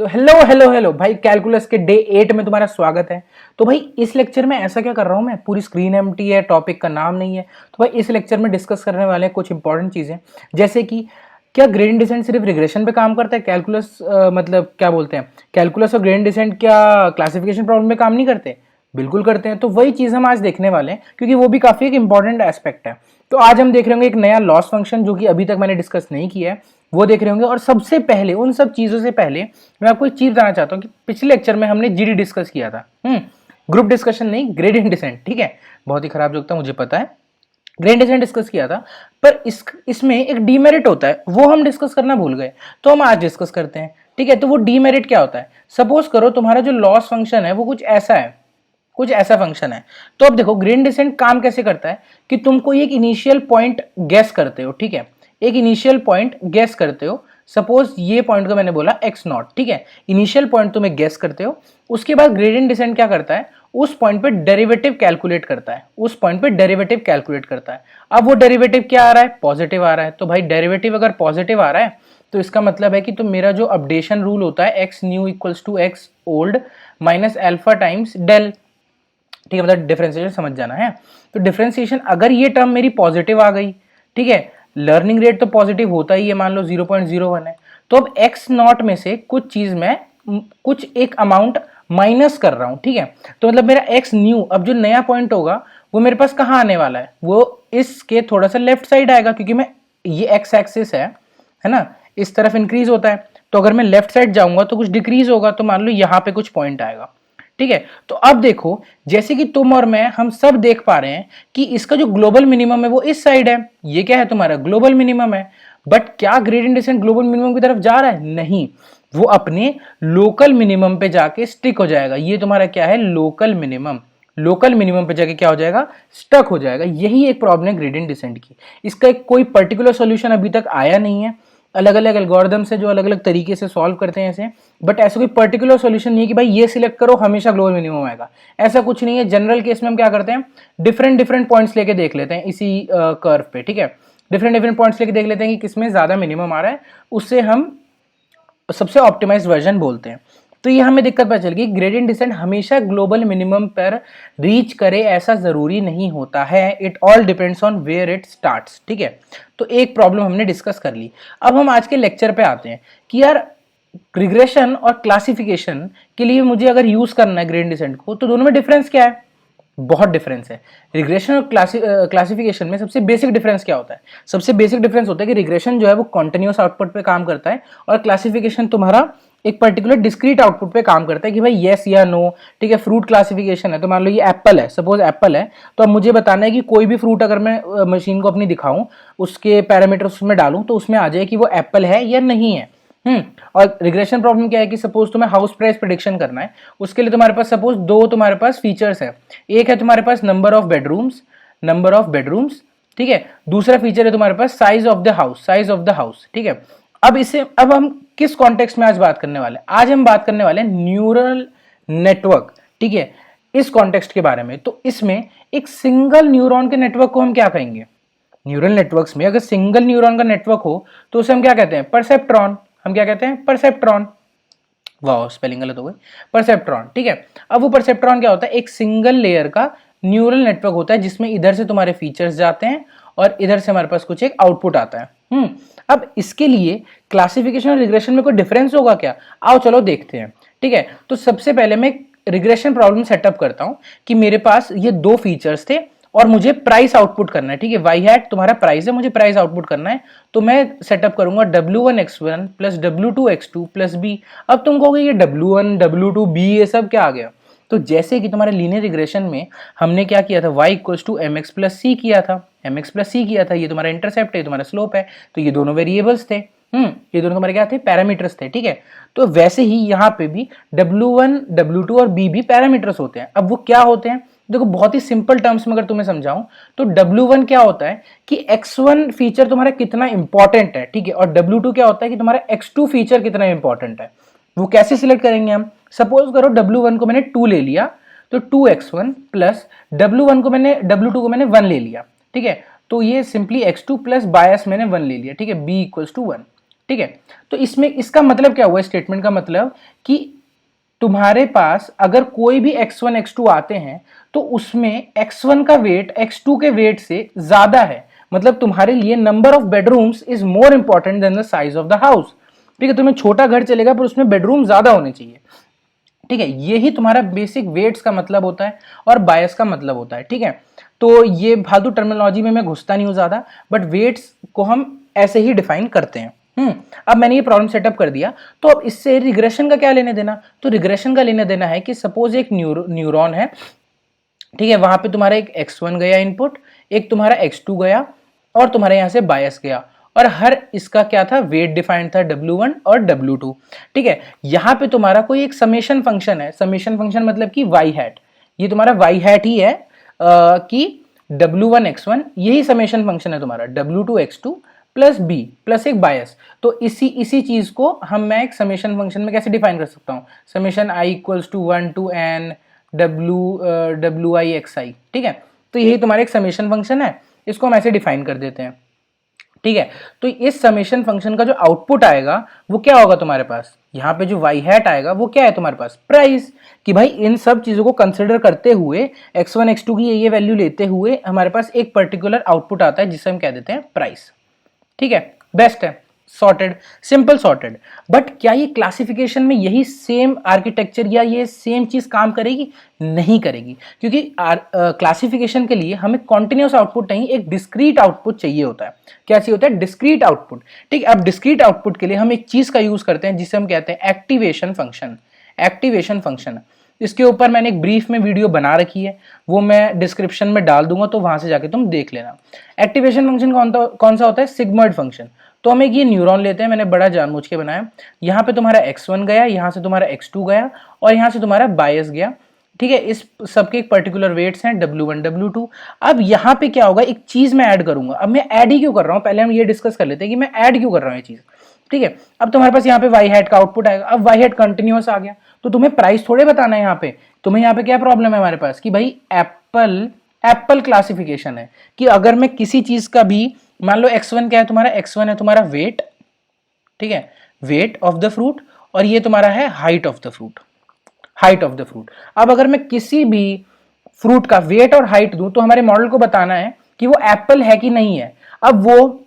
तो hello hello hello भाई, calculus के डे 8 में तुम्हारा स्वागत है। तो भाई इस लेक्चर में ऐसा क्या कर रहा हूं मैं, पूरी स्क्रीन एम्प्टी है, टॉपिक का नाम नहीं है। तो भाई इस लेक्चर में डिस्कस करने वाले हैं कुछ इंपॉर्टेंट चीजें, जैसे कि क्या ग्रेडिएंट डिसेंट सिर्फ रिग्रेशन पे काम करता है? कैलकुलस मतलब क्या बोलते हैं, कैलकुलस और ग्रेडिएंट डिसेंट क्या क्लासिफिकेशन प्रॉब्लम में काम नहीं करते? बिल्कुल करते हैं। तो वही चीज हम आज देखने वाले हैं, क्योंकि वो भी काफी एक इंपॉर्टेंट एस्पेक्ट है। तो आज हम देख रहे होंगे एक नया लॉस फंक्शन जो कि अभी तक मैंने डिस्कस नहीं किया है, वो देख रहे होंगे। और सबसे पहले, उन सब चीजों से पहले मैं आपको एक चीज बताना चाहता हूँ कि पिछले लेक्चर में हमने जीडी डिस्कस किया था। ग्रुप डिस्कशन नहीं, ग्रेडिएंट डिसेंट। ठीक है, बहुत ही खराब जोक था, मुझे पता है। ग्रेडिएंट डिसेंट डिस्कस किया था, पर इसमें एक डीमेरिट होता है, वो हम डिस्कस करना भूल गए, तो हम आज डिस्कस करते हैं। ठीक है, तो वो डीमेरिट क्या होता है? सपोज करो तुम्हारा जो लॉस फंक्शन है वो कुछ ऐसा है, कुछ ऐसा फंक्शन है। तो अब देखो ग्रेडिएंट डिसेंट काम कैसे करता है कि तुम कोई एक इनिशियल पॉइंट गेस करते हो। ठीक है, एक इनिशियल पॉइंट गेस करते हो। सपोज ये पॉइंट को मैंने बोला x नॉट। ठीक है, इनिशियल पॉइंट तुम्हें गेस करते हो। उसके बाद ग्रेडिएंट डिसेंट क्या करता है, उस पॉइंट पे डेरिवेटिव कैलकुलेट करता है, उस पॉइंट पे डेरिवेटिव कैलकुलेट करता है। अब वो डेरिवेटिव क्या आ रहा है? पॉजिटिव आ रहा है। तो भाई डेरिवेटिव अगर पॉजिटिव आ रहा है तो इसका मतलब है कि तो मेरा जो अपडेशन रूल होता है x new equals to x old minus alpha times del. ठीक है, मतलब डिफरेंशिएशन समझ जाना है। तो डिफरेंशिएशन अगर ये टर्म मेरी पॉजिटिव आ गई, ठीक है, लर्निंग रेट तो पॉजिटिव होता ही है, मान लो 0.01 है, तो अब x नॉट में से कुछ चीज में कुछ एक अमाउंट माइनस कर रहा हूं। ठीक है, तो मतलब मेरा x न्यू, अब जो नया पॉइंट होगा वो मेरे पास कहाँ आने वाला है? वो इसके थोड़ा सा लेफ्ट साइड आएगा, क्योंकि मैं ये x एक्सिस है ना, इस तरफ इंक्रीज होता है। तो अगर मैं लेफ्ट साइड जाऊंगा तो कुछ डिक्रीज होगा, तो मान लो यहां पे कुछ पॉइंट आएगा। ठीक है, तो अब देखो, जैसे कि तुम और मैं हम सब देख पा रहे हैं कि इसका जो ग्लोबल मिनिमम है वो इस साइड है। ये क्या है? तुम्हारा ग्लोबल मिनिमम है। बट क्या ग्रेडिएंट डिसेंट ग्लोबल मिनिमम की तरफ जा रहा है? नहीं, वो अपने लोकल मिनिमम पे जाके स्टिक हो जाएगा। ये तुम्हारा क्या है? Local minimum. लोकल मिनिमम पे जाके क्या हो जाएगा? स्टक हो जाएगा। यही एक प्रॉब्लम है ग्रेडिएंट डिसेंट की। इसका एक कोई पर्टिकुलर सॉल्यूशन अभी तक आया नहीं है। अलग अलग एल्गोरिदम से जो अलग अलग तरीके से सॉल्व करते हैं ऐसे, बट ऐसा कोई पर्टिकुलर सॉल्यूशन नहीं है कि भाई ये सिलेक्ट करो हमेशा ग्लोबल मिनिमम आएगा। ऐसा कुछ नहीं है। जनरल केस में हम क्या करते हैं, डिफरेंट डिफरेंट पॉइंट्स लेके देख लेते हैं इसी कर्व पे। ठीक है, डिफरेंट डिफरेंट पॉइंट्स लेके देख लेते हैं कि किसमें ज्यादा मिनिमम आ रहा है, उससे हम सबसे ऑप्टिमाइज्ड वर्जन बोलते हैं। तो ये हमें दिक्कत पता चल गई, ग्रेडिएंट डिसेंट हमेशा ग्लोबल मिनिमम पर रीच करे ऐसा जरूरी नहीं होता है। It all depends on where it starts. ठीक है, तो एक प्रॉब्लम हमने डिस्कस कर ली। अब हम आज के लेक्चर पे आते हैं कि यार रिग्रेशन और क्लासिफिकेशन के लिए मुझे अगर यूज करना है ग्रेडिएंट डिसेंट को, तो दोनों में डिफरेंस क्या है? बहुत डिफरेंस है। रिग्रेशन और क्लासिफिकेशन में सबसे बेसिक डिफरेंस क्या होता है? सबसे बेसिक डिफरेंस होता है कि रिग्रेशन जो है वो कॉन्टिन्यूअस आउटपुट पे काम करता है, और क्लासिफिकेशन तुम्हारा एक पर्टिकुलर डिस्क्रीट आउटपुट पे काम करता है कि भाई येस या नो। ठीक है, फ्रूट क्लासिफिकेशन है, तो मान लो ये एप्पल है, सपोज एप्पल है, तो अब मुझे बताना है कि कोई भी फ्रूट अगर मैं मशीन को अपनी दिखाऊं, उसके पैरामीटर्स उसमें डालूं, तो उसमें आ जाए कि वो एप्पल है या नहीं है। और रिग्रेशन प्रॉब्लम क्या है कि सपोज तुम्हें हाउस प्राइस प्रेडिक्शन करना है, उसके लिए तुम्हारे पास सपोज दो तुम्हारे पास फीचर्स है। एक है तुम्हारे पास number of bedrooms, number of bedrooms. ठीक है, दूसरा फीचर है तुम्हारे पास size of the house, size of the house. ठीक है, अब हम किस कॉन्टेक्स्ट में आज बात करने वाले हैं? आज हम बात करने वाले हैं न्यूरल नेटवर्क। ठीक है, इस कॉन्टेक्स्ट के बारे में। तो इसमें एक सिंगल न्यूरॉन के नेटवर्क को हम क्या कहेंगे? न्यूरल नेटवर्क्स में अगर सिंगल न्यूरॉन का नेटवर्क हो तो उसे हम क्या कहते हैं? परसेप्ट्रॉन। हम क्या कहते हैं? परसेप्ट्रॉन। वाह, स्पेलिंग गलत हो गई। परसेप्ट्रॉन। ठीक है, अब वो परसेप्ट्रॉन क्या होता है? एक सिंगल लेयर का न्यूरल नेटवर्क होता है, जिसमें इधर से तुम्हारे फीचर्स जाते हैं और इधर से हमारे पास कुछ एक आउटपुट आता है। अब इसके लिए क्लासिफिकेशन और रिग्रेशन में कोई डिफरेंस होगा क्या? आओ चलो देखते हैं। ठीक है, तो सबसे पहले मैं रिग्रेशन प्रॉब्लम सेटअप करता हूं कि मेरे पास ये दो फीचर्स थे और मुझे प्राइस आउटपुट करना है। ठीक है, वाई हैट तुम्हारा प्राइस है, मुझे प्राइस आउटपुट करना है। तो मैं सेटअप करूंगा W1x1 plus W2x2 plus B। अब तुम कहोगे ये W1 W2 B ये सब क्या आ गया? तो जैसे कि तुम्हारे लीनियर रिग्रेशन में हमने क्या किया था, y equals to mx plus C किया था, mx प्लस सी किया था। ये तुम्हारा इंटरसेप्ट है, तुम्हारा स्लोप है, तो ये दोनों वेरिएबल्स थे। ये दोनों तुम्हारे क्या थे? पैरामीटर्स थे। ठीक है, तो वैसे ही यहाँ पे भी W1 W2 और B भी पैरामीटर्स होते हैं। अब वो क्या होते हैं? देखो बहुत ही सिंपल टर्म्स में अगर तुम्हें समझाऊं तो W1 क्या होता है कि X1 फीचर तुम्हारा कितना इंपॉर्टेंट है। ठीक है, और W2 क्या होता है कि तुम्हारा X2 फीचर कितना इंपॉर्टेंट है। वो कैसे सिलेक्ट करेंगे हम? सपोज करो W1 को मैंने 2 ले लिया, तो 2x1 प्लस W2 को मैंने 1 ले लिया। ठीक है, तो ये सिंपली x2 प्लस बायस मैंने 1 ले लिया। ठीक है, b इक्वल्स टू 1। ठीक है। तो इसमें इसका मतलब क्या हुआ, स्टेटमेंट का मतलब कि तुम्हारे पास अगर कोई भी x1 x2 आते हैं तो उसमें x1 का वेट x2 के वेट से ज्यादा है, मतलब तुम्हारे लिए number of bedrooms is more important than the size of the house. ठीक है, तुम्हें छोटा घर चलेगा पर उसमें बेडरूम ज्यादा होने चाहिए। ठीक है, यही तुम्हारा बेसिक वेट्स का मतलब होता है और बायस का मतलब होता है। ठीक है, तो ये फालतू टर्मिनोलॉजी में मैं घुसता नहीं हूं ज्यादा, बट वेट्स को हम ऐसे ही डिफाइन करते हैं। अब मैंने ये प्रॉब्लम सेटअप कर दिया, तो अब इससे रिग्रेशन का क्या लेने देना, तो रिग्रेशन का लेने देना है कि सपोज एक न्यूरॉन है, ठीक है, वहां पे तुम्हारा एक x1 गया इनपुट, एक तुम्हारा x2 गया और तुम्हारे यहां से बायस गया, और हर इसका क्या था, वेट डिफाइंड था W1 और W2। ठीक है, यहां पे तुम्हारा कोई एक समेशन फंक्शन है, समेशन फंक्शन मतलब कि y हैट, ये तुम्हारा y हैट ही है कि W1 x1, यही समेशन फंक्शन है तुम्हारा W2 x2 plus b plus एक बायस। तो इसी चीज को मैं एक समेशन फंक्शन में कैसे डिफाइन कर सकता हूं, summation i equals to 1 to n wi xi। ठीक है, तो यही तुम्हारा एक समेशन फंक्शन है, इसको हम ऐसे डिफाइन कर देते हैं। ठीक है, तो इस समेशन फंक्शन का जो आउटपुट आएगा वो क्या होगा तुम्हारे पास, यहाँ पे जो y हैट आएगा वो क्या है तुम्हारे पास, प्राइस। कि भाई इन सब चीजों को कंसिडर करते हुए x1 x2 की ये वैल्यू लेते हुए हमारे पास एक पर्टिकुलर आउटपुट आता है जिसे हम कह देते हैं प्राइस। ठीक है, बेस्ट है, सॉर्टेड, सिंपल सॉर्टेड। बट क्या ये क्लासिफिकेशन में यही सेम आर्किटेक्चर या ये सेम चीज काम करेगी, नहीं करेगी, क्योंकि क्लासिफिकेशन के लिए हमें कॉन्टिन्यूस आउटपुट नहीं, एक डिस्क्रीट आउटपुट चाहिए होता है। क्या चाहिए होता है, डिस्क्रीट आउटपुट। ठीक है, अब डिस्क्रीट आउटपुट के लिए हम एक चीज का यूज करते हैं जिसे हम कहते हैं एक्टिवेशन फंक्शन। एक्टिवेशन फंक्शन, इसके ऊपर मैंने एक ब्रीफ में वीडियो बना रखी है, वो मैं डिस्क्रिप्शन में डाल दूंगा, तो वहां से जाके तुम देख लेना। एक्टिवेशन फंक्शन कौन सा होता है, सिग्मॉइड फंक्शन। तो हम एक ये न्यूरॉन लेते हैं, मैंने बड़ा जानबूझ के बनाया, यहाँ पे तुम्हारा x1 गया, यहाँ से तुम्हारा x2 गया और यहाँ से तुम्हारा बायस गया। ठीक है, इस सबके एक पर्टिकुलर वेट्स हैं W1 W2। अब यहाँ पे क्या होगा, एक चीज मैं ऐड करूंगा। अब मैं ऐड ही क्यों कर रहा हूँ, पहले हम ये डिस्कस कर लेते हैं कि मैं ऐड क्यों कर रहा हूँ ये चीज। ठीक है, अब तुम्हारे पास यहाँ पे y हैट का आउटपुट आएगा, अब y हैट कंटिन्यूअस आ गया, तो तुम्हें प्राइस थोड़े बताना है यहाँ पे, तुम्हें यहाँ पे क्या प्रॉब्लम है हमारे पास कि भाई एप्पल क्लासिफिकेशन है कि अगर मैं किसी चीज का भी, मान लो x1 क्या है तुम्हारा, x1 है तुम्हारा वेट, ठीक है, वेट ऑफ द फ्रूट, और ये तुम्हारा है height of the fruit, height of the fruit. अब अगर मैं किसी भी फ्रूट का वेट और हाइट दूं तो हमारे मॉडल को बताना है कि वो एप्पल है कि नहीं है। अब वो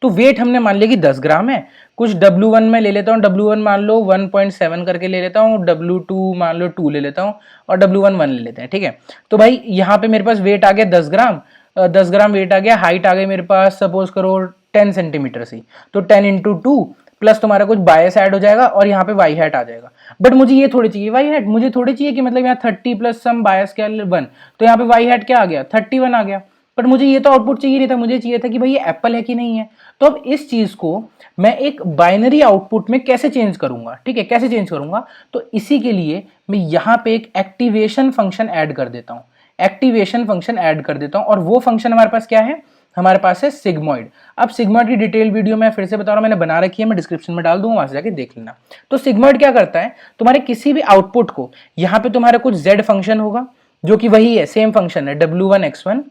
तो वेट हमने मान लिया कि 10 ग्राम है, कुछ W1 में ले लेता हूँ, W1 मान लो 1.7 करके ले लेता हूँ, W2 मान लो 2 ले लेता हूँ और W1 1 ले लेते हैं। ठीक है, तो भाई यहाँ पे मेरे पास वेट आ गया 10 ग्राम, 10 ग्राम वेट आ गया, हाइट आ गई मेरे पास सपोज करो 10 सेंटीमीटर से, तो 10 इंटू 2 प्लस तुम्हारा कुछ बायस ऐड हो जाएगा और यहाँ पे वाई हैट आ जाएगा। बट मुझे ये थोड़ी चाहिए वाई हैट, मुझे थोड़ी चाहिए कि मतलब यहाँ 30 प्लस सम बायस क्या 1, तो यहाँ पे वाई हैट क्या आ गया 31 आ गया। बट मुझे ये तो आउटपुट चाहिए नहीं था, मुझे चाहिए था कि भाई ये एप्पल है कि नहीं है। तो अब इस चीज को मैं एक बाइनरी आउटपुट में कैसे चेंज करूंगा, ठीक है, कैसे चेंज करूंगा, तो इसी के लिए मैं यहां पे एक एक्टिवेशन फंक्शन ऐड कर देता हूं, एक्टिवेशन फंक्शन ऐड कर देता हूं, और वो फंक्शन हमारे पास क्या है, हमारे पास है सिग्मॉइड। अब सिग्मॉइड की डिटेल वीडियो मैं फिर से बता रहा हूं, मैंने बना रखी है, मैं डिस्क्रिप्शन में डाल दूंगा, वहां से जाके देख लेना। तो सिग्मॉइड क्या करता है, तुम्हारे किसी भी आउटपुट को, यहां पे तुम्हारा कुछ z फंक्शन होगा जो कि वही है, सेम फंक्शन है, w1 x1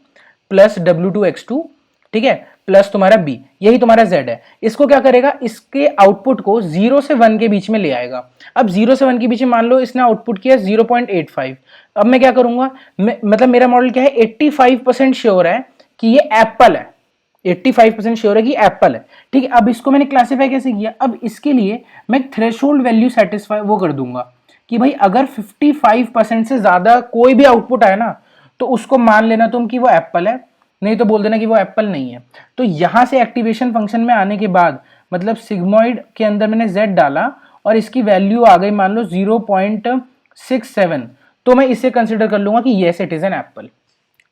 plus w2 x2, ठीक है, प्लस तुम्हारा b, यही तुम्हारा z है। इसको क्या करेगा, इसके आउटपुट को 0 से 1 के बीच में ले आएगा। अब 0 से 1 के बीच में मान लो इसने आउटपुट किया 0.85। अब मैं क्या करूंगा, मतलब मेरा मॉडल क्या है, 85% श्योर है कि ये एप्पल है, 85% श्योर है कि एप्पल है। ठीक है, अब इसको मैंने क्लासिफाई कैसे किया, अब इसके लिए मैं थ्रेशोल्ड वैल्यू सेटिस्फाई वो कर दूंगा कि भाई अगर 55% से ज्यादा कोई भी आउटपुट आए ना, तो उसको मान लेना तुम कि वो एप्पल है, नहीं तो बोल देना कि वो एप्पल नहीं है। तो यहां से एक्टिवेशन फंक्शन में आने के बाद, मतलब सिग्मॉइड के अंदर मैंने z डाला और इसकी वैल्यू आ गई मान लो 0.67, तो मैं इसे कंसिडर कर लूंगा कि yes it is an apple.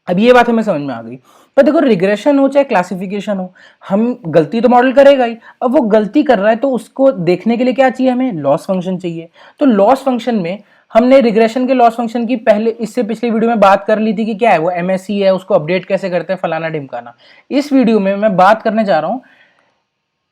अब ये बात हमें समझ में आ गई। पर देखो, रिग्रेशन हो चाहे क्लासिफिकेशन हो, हम गलती तो मॉडल करेगा ही। अब वो गलती कर रहा है तो उसको देखने के लिए क्या चाहिए, हमें लॉस फंक्शन चाहिए। तो लॉस फंक्शन में हमने रिग्रेशन के लॉस फंक्शन की पहले, इससे पिछली वीडियो में बात कर ली थी कि क्या है वो, MSE है, उसको अपडेट कैसे करते हैं, फलाना ढिमकाना। इस वीडियो में मैं बात करने जा रहा हूं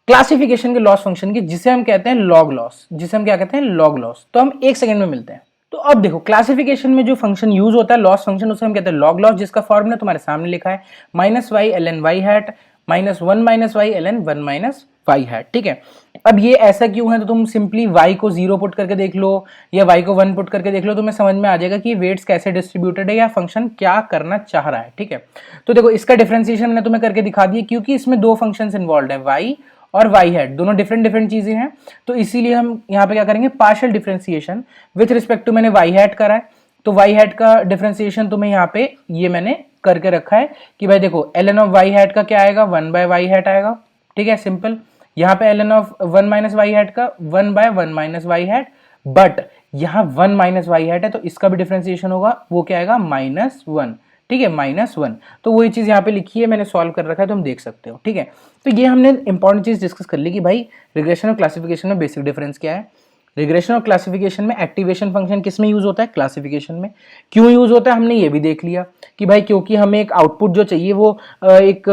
क्लासिफिकेशन के लॉस फंक्शन की, जिसे हम कहते हैं लॉग लॉस, जिसे हम क्या कहते हैं, लॉग लॉस। तो हम एक सेकंड में मिलते हैं। तो अब देखो, क्लासिफिकेशन में जो फंक्शन यूज होता है लॉस फंक्शन, उसे हम कहते हैं लॉग लॉस, जिसका फॉर्मूला तुम्हारे सामने लिखा है -y ln y hat -1 - y ln 1 - y hat, ठीक है। अब ये ऐसा क्यों है, तो तुम सिंपली वाई को 0 पुट करके देख लो या वाई को 1 पुट करके देख लो, तुम्हें समझ में आ जाएगा कि वेट्स कैसे डिस्ट्रीब्यूटेड है या फंक्शन क्या करना चाह रहा है, ठीक है। तो देखो इसका डिफरेंशिएशन मैंने तुम्हें करके दिखा दिया, क्योंकि इसमें दो फंक्शंस इन्वॉल्व है, वाई और वाई हैट, दोनों डिफरेंट डिफरेंट चीजें हैं। तो इसीलिए हम यहाँ पे क्या करेंगे, partial differentiation with respect to मैंने वाई हैट करा है, तो वाई हैट का डिफरेंशिएशन तुम्हें यहाँ पे ये मैंने करके रखा है कि भाई देखो ln ऑफ वाई हैट का क्या आएगा, 1 बाय वाई हैट आएगा, ठीक है, सिंपल। यहाँ पे ln of 1 minus y hat का 1 by 1 minus y hat, but यहाँ 1 माइनस वाई हैट है तो इसका भी डिफरेंशिएशन होगा, वो क्या आएगा, -1, ठीक है, -1। तो वही चीज यहाँ पे लिखी है, मैंने सॉल्व कर रखा है, तो हम देख सकते हो, ठीक है। तो ये हमने इंपॉर्टेंट चीज डिस्कस कर ली कि भाई रिग्रेशन और क्लासिफिकेशन में बेसिक डिफरेंस क्या है। रिग्रेशन और क्लासिफिकेशन में एक्टिवेशन फंक्शन किस में यूज होता है, क्लासिफिकेशन में। क्यों यूज होता है हमने ये भी देख लिया कि भाई क्योंकि हमें एक आउटपुट जो चाहिए वो एक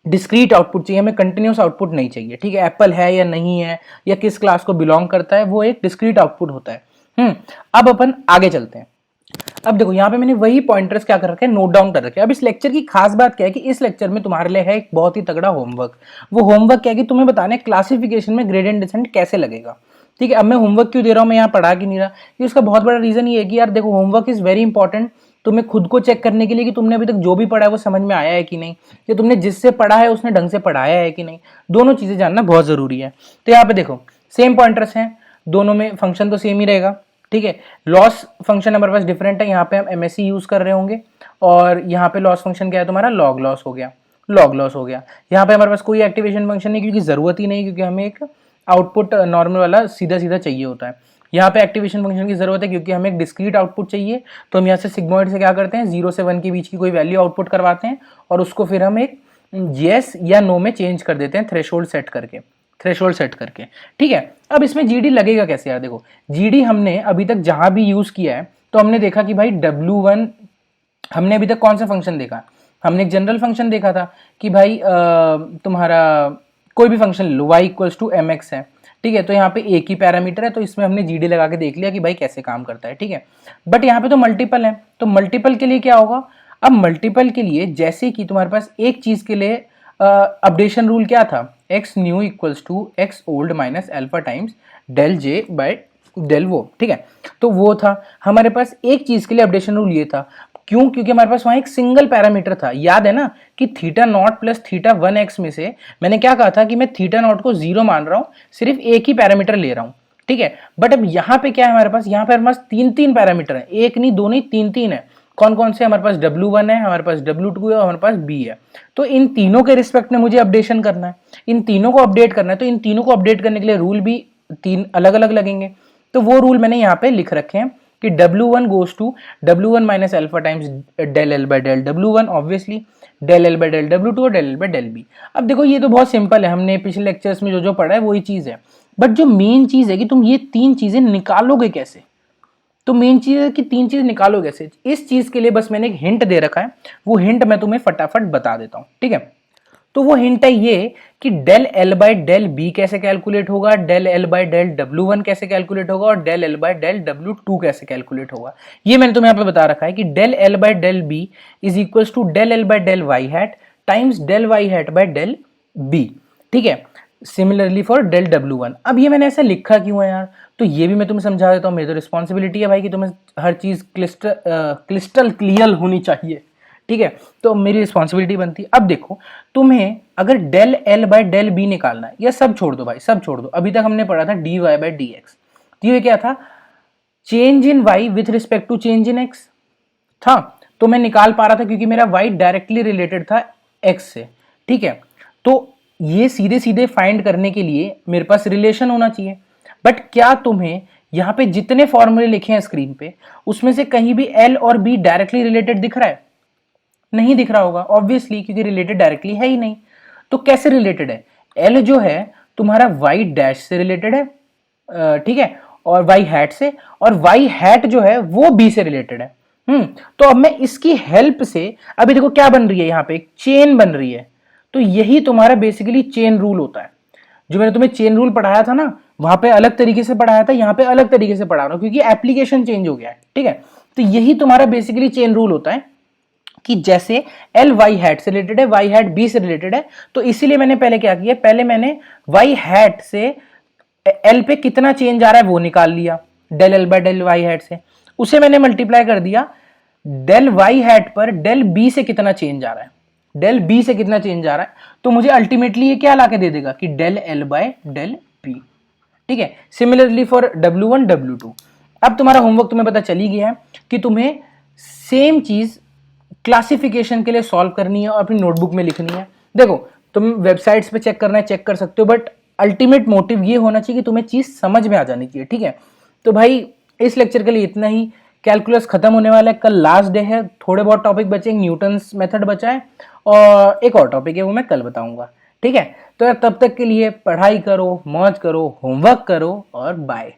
डिस्क्रीट आउटपुट चाहिए, हमें कंटिन्यूस आउटपुट नहीं चाहिए, ठीक है। एप्पल है या नहीं है या किस क्लास को बिलोंग करता है, वो एक डिस्क्रीट आउटपुट होता है। अब अपन आगे चलते हैं। अब देखो यहाँ पे मैंने वही पॉइंटर्स क्या कर रखे हैं, नोट डाउन कर रखे हैं। अब इस लेक्चर की खास बात क्या है कि इस लेक्चर में तुम्हारे लिए है एक बहुत ही तगड़ा होमवर्क। वो होमवर्क क्या है कि तुम्हें बताना है क्लासिफिकेशन में ग्रेडिएंट डिसेंट कैसे लगेगा, ठीक है। अब मैं होमवर्क क्यों दे रहा हूँ, मैं यहाँ पढ़ा कि नहीं रहा, कि उसका बहुत बड़ा रीजन ये है कि यार देखो होमवर्क इज वेरी इंपॉर्टेंट तुम्हें खुद को चेक करने के लिए कि तुमने अभी तक जो भी पढ़ा है वो समझ में आया है कि नहीं, या तुमने जिससे पढ़ा है उसने ढंग से पढ़ाया है कि नहीं, दोनों चीजें जानना बहुत जरूरी है। तो यहाँ पे देखो सेम पॉइंटर्स हैं, दोनों में फंक्शन तो सेम ही रहेगा, ठीक है। लॉस फंक्शन हमारे पास डिफरेंट है, यहाँ पे हम एमएससी यूज कर रहे होंगे, और यहाँ पे लॉस फंक्शन क्या है तुम्हारा, लॉग लॉस हो गया, लॉग लॉस हो गया। यहाँ पे हमारे पास कोई एक्टिवेशन फंक्शन नहीं, क्योंकि जरूरत ही नहीं, क्योंकि हमें एक आउटपुट नॉर्मल वाला सीधा सीधा चाहिए होता है। यहाँ पे एक्टिवेशन फंक्शन की जरूरत है क्योंकि हमें एक डिस्क्रीट आउटपुट चाहिए, तो हम यहाँ से सिग्मोइड से क्या करते हैं, 0 से 1 के बीच की कोई वैल्यू आउटपुट करवाते हैं और उसको फिर हम एक येस या नो में चेंज कर देते हैं थ्रेशोल्ड सेट करके, ठीक है। अब इसमें जीडी लगेगा कैसे यार, देखो जीडी हमने अभी तक जहां भी यूज किया है तो हमने देखा कि भाई W1 हमने अभी तक कौन सा फंक्शन देखा, हमने एक जनरल फंक्शन देखा था कि भाई तुम्हारा कोई भी फंक्शन लो y इक्वल्स टू mx है, ठीक है। तो यहाँ पे एक ही पैरामीटर है, तो इसमें हमने जीडी लगा के देख लिया कि भाई कैसे काम करता है, ठीक है। बट यहाँ पे तो मल्टीपल है, तो मल्टीपल के लिए क्या होगा, अब मल्टीपल के लिए जैसे कि तुम्हारे पास एक चीज के लिए अपडेशन रूल क्या था, x new equals to x old minus alpha times del J by del वो, ठीक है। तो वो था हमारे पास एक चीज के लिए अपडेशन रूल ये था, क्यों, क्योंकि हमारे पास वहां एक सिंगल पैरामीटर था, याद है ना कि theta naught plus theta 1x में से मैंने क्या कहा था कि मैं थीटा नॉट को 0 मान रहा हूं, सिर्फ एक ही पैरामीटर ले रहा हूं, ठीक है। बट अब यहाँ पे क्या है हमारे पास, यहाँ पे हमारे पास तीन पैरामीटर है, एक नहीं दो नहीं तीन है। कौन कौन से, हमारे पास W1 है, हमारे पास W2 है और हमारे पास B है। तो इन तीनों के रिस्पेक्ट में मुझे अपडेशन करना है, इन तीनों को अपडेट करना है, तो इन तीनों को अपडेट करने के लिए रूल भी तीन अलग अलग लगेंगे। तो वो रूल मैंने यहाँ पे लिख रखे हैं कि W1 goes to W1 minus alpha times del L by del W1, obviously del L by del W2 और del L by del B। अब देखो ये तो बहुत सिंपल है, हमने पिछले लेक्चर्स में जो जो पढ़ा है वही चीज है, बट जो मेन चीज है कि तुम ये तीन चीजें निकालोगे कैसे, तो मेन चीज है कि तीन चीज निकालोगे कैसे, इस चीज के लिए बस मैंने एक हिंट दे रखा है, वो हिंट मैं तुम्हें फटाफट बता देता हूं, ठीक है। तो वो हिंट है ये कि del L by del B कैसे कैलकुलेट होगा, del L by del W1 कैसे कैलकुलेट होगा और del L by del W2 कैसे कैलकुलेट होगा। ये मैंने तुम्हें यहाँ पे बता रखा है कि del L by del B is equals to del L by del Y hat times del Y hat by del B, ठीक है। Similarly for del W1। अब ये मैंने ऐसा लिखा क्यों है यार, तो ये भी मैं तुम्हें समझा देता हूँ, मेरी तो रिस्पॉन्सिबिलिटी है भाई कि तुम्हें हर चीज क्लिस्टल क्लियर होनी चाहिए, ठीक है। तो मेरी रिस्पॉन्सिबिलिटी बनती है। अब देखो तुम्हें अगर del L by del B निकालना है, या सब छोड़ दो भाई, सब छोड़ दो, अभी तक हमने पढ़ा था dy बाय dx, ये क्या था, change in y with respect to change in x था, तो मैं निकाल पा रहा था क्योंकि मेरा y डायरेक्टली रिलेटेड था x से, ठीक है। तो ये सीधे सीधे फाइंड करने के लिए मेरे पास रिलेशन होना चाहिए, बट क्या तुम्हें यहाँ पे जितने फॉर्मूले लिखे हैं स्क्रीन पे उसमें से कहीं भी L और B डायरेक्टली रिलेटेड दिख रहा है, नहीं दिख रहा होगा ऑब्वियसली, क्योंकि रिलेटेड डायरेक्टली है ही नहीं। तो कैसे रिलेटेड है, L जो है तुम्हारा y डैश से रिलेटेड है, ठीक है, और y हैट से, और y हैट जो है वो B से रिलेटेड है। तो अब मैं इसकी हेल्प से, अभी देखो क्या बन रही है, यहाँ पे एक चेन बन रही है, तो यही तुम्हारा बेसिकली चेन रूल होता है। जो मैंने तुम्हें चेन रूल पढ़ाया था ना, वहां पे अलग तरीके से पढ़ाया था, यहाँ पे अलग तरीके से पढ़ा रहा हूं क्योंकि एप्लीकेशन चेंज हो गया है, ठीक है। तो यही तुम्हारा बेसिकली चेन रूल होता है। कि जैसे एल वाई हैट से रिलेटेड है, वाई हैट बी से रिलेटेड है, तो इसीलिए मैंने पहले क्या किया, पहले मैंने वाई हैट से एल पे कितना चेंज आ रहा है वो निकाल लिया, del L by del y hat से, उसे मैंने मल्टीप्लाई कर दिया डेल वाई हैट पर डेल बी से कितना चेंज आ रहा है, डेल बी से कितना चेंज आ रहा है, तो मुझे अल्टीमेटली ये क्या लाके दे देगा कि del L by del B. ठीक है, सिमिलरली फॉर W1 W2। अब तुम्हारा होमवर्क तुम्हें पता चली गया है कि तुम्हें सेम चीज क्लासिफिकेशन के लिए सॉल्व करनी है और अपनी नोटबुक में लिखनी है। देखो तुम वेबसाइट्स पे चेक करना है चेक कर सकते हो, बट अल्टीमेट मोटिव ये होना चाहिए कि तुम्हें चीज समझ में आ जानी चाहिए। ठीक है, तो भाई इस लेक्चर के लिए इतना ही। कैलकुलस खत्म होने वाला है, कल लास्ट डे है, थोड़े बहुत टॉपिक बचे, न्यूटन्स मेथड बचा है और एक और टॉपिक है वो मैं कल बताऊंगा। ठीक है, तो यार तब तक के लिए पढ़ाई करो, मौज करो, होमवर्क करो और बाय।